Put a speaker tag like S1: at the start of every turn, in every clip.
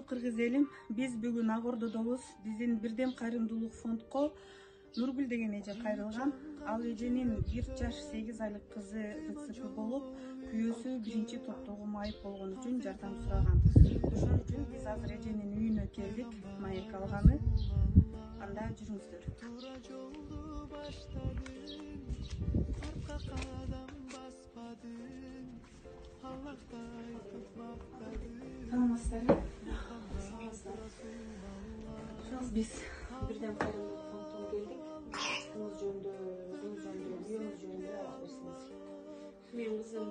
S1: кыргыз элим, биз бүгүн Ак Ордодобуз. Биздин Бирдем кайрымдуулук фондко Нургүл деген эже кайрылган. Ал эженин 1 жаш 8 айлык кызы ДЦП болуп, күйөөсү биринчи топтогу майып болгон үчүн жардам сураган. Ошон үчүн биз азыр эженин үйүнө келдик, маек алганы. Анда жүрүңүздөр. Саламатсыздарбы? Биз Бирдем кайрымдуулук фонддон келдик. Кызыңыз жөнүндө, үйүңүз жөнүндө берсеңиз.
S2: Менин кызым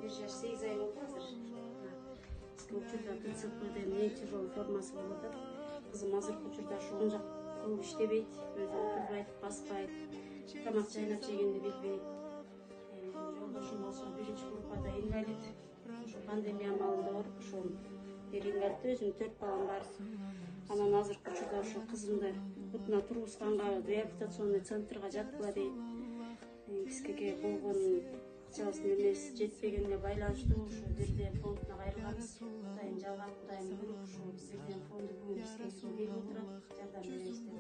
S2: 1 жаш 8 ай болду азыр. Бизге учурда ДЦПден эң тяжелый формасы болуп атат. Кызым азыркы учурда оң жак колу иштебейт, өзү отурбайт, баспайт, тамак жайлап жегенди билбейт. Жолдошум болсо 1-чи группада инвалид. Ошо пандемия маалында барып, ошол инвалидде өзүнүн 4 балам бар. Анан азыркы учурда ошо кызымды бутуна тургузганга реабилитационный центрга жаткыла дейт. Бизге болгон акчабыздын эмеси жетпегенге байланыштуу ушу Бирдем фондуна кайрылганбыз. Кудайым жалган, Кудайым буйрук, ушу Бирдем фонду бүгүн бизге келип отурат, жардам беребиз деп.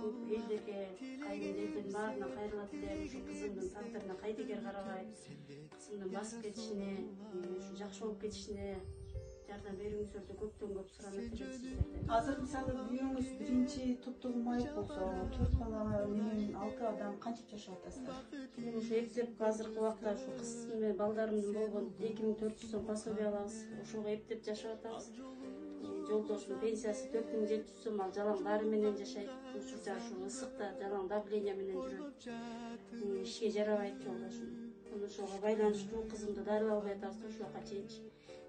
S2: Көп элдерге, кайрымды элдердин баарына кайрылат элем. Ушу кызымдын тагдырына кайдыгер карабай, кызымдын басып кетишине, ушу жакшы болуп кетишине жардам берүүңүздөрдү көптөн көп суранып элем сиздерден.
S1: Азыр мисалы күйөөңүз биринчи топтогу майып болсо, 4 бала менен 6 адам кантип жашап атасыздар?
S2: Ушу эптеп азыркы убакта ушу кыз менен балдарымдын болгон 2400 сом пособие алабыз. Ошого эптеп жашап атабыз. Жолдошумдун пенсиясы 4700 сом, ал жалаң дары менен жашайт. Учурда ушу ысыкта жалаң давление менен жүрөт. Ишке жарабайт жолдошум. Ошого байланыштуу кызымды дарылабай атабыз да ушул жака чейинчи.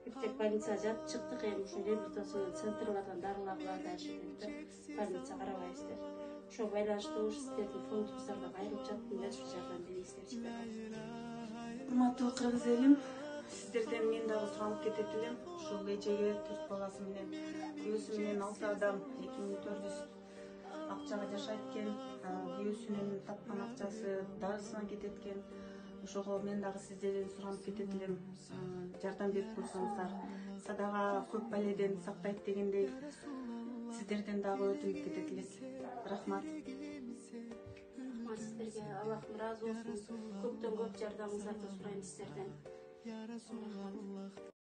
S2: Эптеп больницага жатып чыктык, эми ушу реабилитационный центрлардан дарылап дайшып да больница карабайбыз деп. Ошого байланыштуу сиздердин фондуңуздарга кайрылып жаттым да ушу жардам бериңиздерчи деп.
S1: Урматтуу кыргыз элим, сиздерден мен дагы суранып кетет элем. Ушул эжеге 4 баласы менен, күйөөсү менен 6 адам 2400 акчага жашайт экен. Күйөөсүнүн тапкан акчасы дарысына кетет экен. Ошого мен дагы сиздерден суранып кетет элем. Жардам берип койсоңуздар, садага көп баледен сактайт дегендей, сиздерден дагы өтүнүп кетет элек. Рахмат.
S2: Сиздерге Аллахым ыраазы болсун. Көптөн көп жардамыңыздарды сурайм сиздерден.